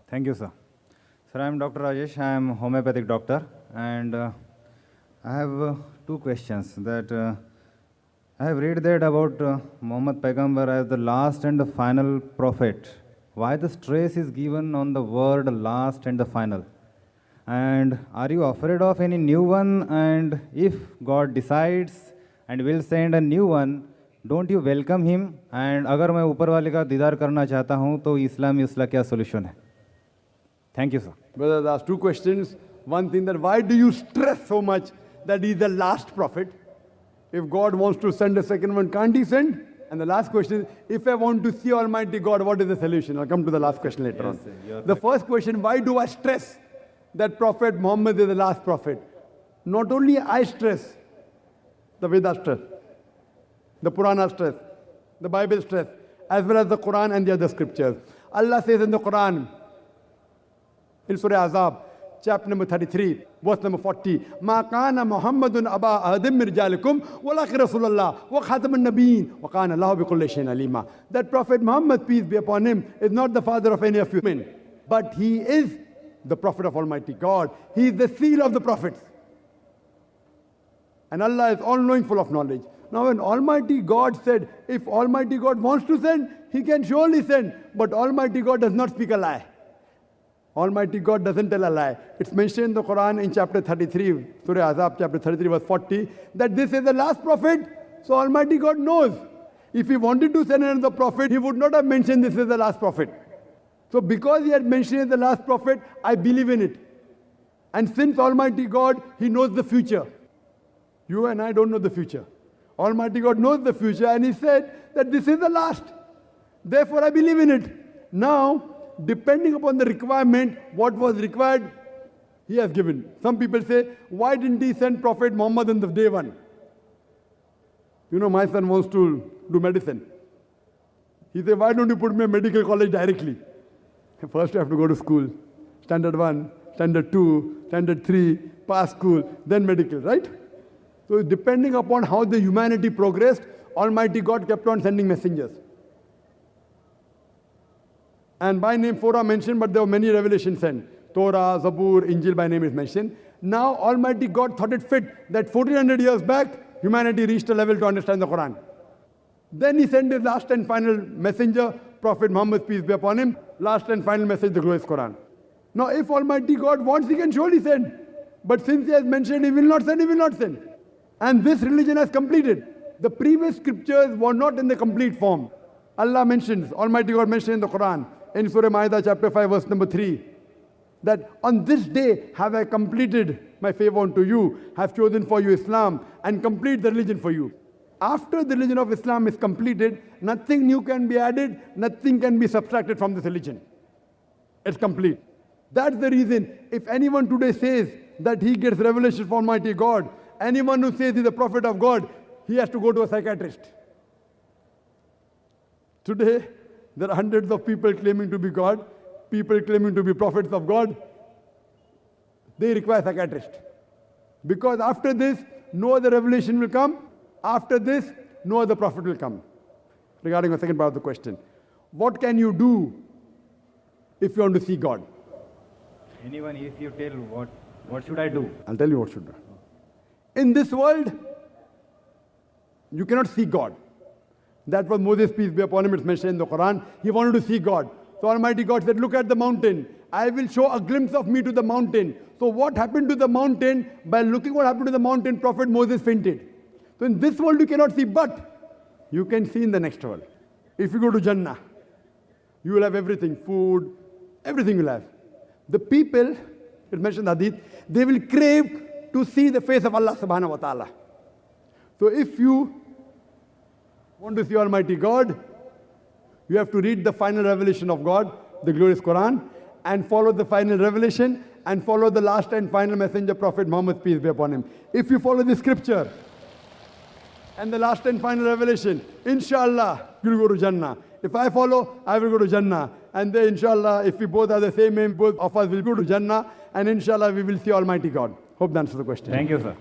Thank you, sir. Sir, I am Dr. Rajesh. I am homeopathic doctor, and I have two questions. I have read that about Muhammad Paigambar as the last and the final prophet. Why the stress is given on the word last and the final? And are you afraid of any new one? And if God decides and will send a new one, don't you welcome him? And अगर मैं ऊपर वाले का दीदार करना चाहता हूँ तो इस्लाम में उसका क्या solution है? Thank you, sir. Brother, that's two questions. One thing, that why do you stress so much that he's the last prophet? If God wants to send a second one, can't he send? And the last question, if I want to see Almighty God, what is the solution? I'll come to the last question later on. Sir, the first question, why do I stress that Prophet Muhammad is the last prophet? Not only I stress, the Vedas stress, the Purana stress, the Bible stress, as well as the Quran and the other scriptures. Allah says in the Quran, in Surah Azab, chapter number 33, verse number 40, مَا كَانَ مُحَمَّدٌ أَبَا أَحَدٍ مِّن رِجَالِكُمْ وَلَٰكِنَّ رَسُولَ اللَّهِ وَخَاتَمَ النَّبِيِّينَ وَكَانَ اللَّهُ بِكُلِّ شَيْءٍ عَلِيمًا. That Prophet Muhammad, peace be upon him, is not the father of any of you men, but he is the prophet of Almighty God. He is the seal of the prophets. And Allah is all-knowing, full of knowledge. Now when Almighty God said, if Almighty God wants to send, he can surely send. But Almighty God does not speak a lie. Almighty God doesn't tell a lie. It's mentioned in the Quran in chapter 33, Surah Azab, chapter 33, verse 40, that this is the last prophet. So Almighty God knows. If he wanted to send another prophet, he would not have mentioned this is the last prophet. So because he had mentioned the last prophet, I believe in it. And since Almighty God, he knows the future. You and I don't know the future. Almighty God knows the future, and he said that this is the last. Therefore, I believe in it. Now, depending upon the requirement, what was required, he has given. Some people say, why didn't he send Prophet Muhammad on the day one? You know, my son wants to do medicine. He said, why don't you put me in medical college directly? First you have to go to school. Standard 1, Standard 2, Standard 3, pass school, then medical, right? So depending upon how the humanity progressed, Almighty God kept on sending messengers. And by name 4 are mentioned, but there were many revelations sent. Torah, Zabur, Injil by name is mentioned. Now Almighty God thought it fit that 1400 years back, humanity reached a level to understand the Quran. Then he sent his last and final messenger, Prophet Muhammad, peace be upon him, last and final message, the glorious Quran. Now if Almighty God wants, he can surely send. But since he has mentioned he will not send, he will not send. And this religion has completed. The previous scriptures were not in the complete form. Allah mentions, Almighty God mentioned in the Quran, in Surah Ma'idah chapter 5 verse number 3, that on this day have I completed my favor unto you, have chosen for you Islam, and complete the religion for you. After the religion of Islam is completed, nothing new can be added, nothing can be subtracted from this religion. It's complete. That's the reason, if anyone today says that he gets revelation from Almighty God, anyone who says he's a prophet of God, he has to go to a psychiatrist. Today, there are hundreds of people claiming to be God, people claiming to be prophets of God. They require a psychiatrist. Because after this, no other revelation will come. After this, no other prophet will come. Regarding the second part of the question, what can you do if you want to see God? Anyone, if you tell what should I do? I'll tell you what should do. In this world, you cannot see God. That was Moses, peace be upon him, it's mentioned in the Quran. He wanted to see God. So Almighty God said, look at the mountain. I will show a glimpse of me to the mountain. So what happened to the mountain? By looking what happened to the mountain, Prophet Moses fainted. So in this world you cannot see, but you can see in the next world. If you go to Jannah, you will have everything, food, everything you will have. The people, it mentioned in the Hadith, they will crave to see the face of Allah subhanahu wa ta'ala. So if you want to see Almighty God, you have to read the final revelation of God, the glorious Quran, and follow the final revelation, and follow the last and final messenger, Prophet Muhammad, peace be upon him. If you follow the scripture and the last and final revelation, inshallah, you'll go to Jannah. If I follow, I will go to Jannah. And then inshallah, if we both have the same aim, both of us will go to Jannah, and inshallah we will see Almighty God. Hope that answers the question. Thank you, sir.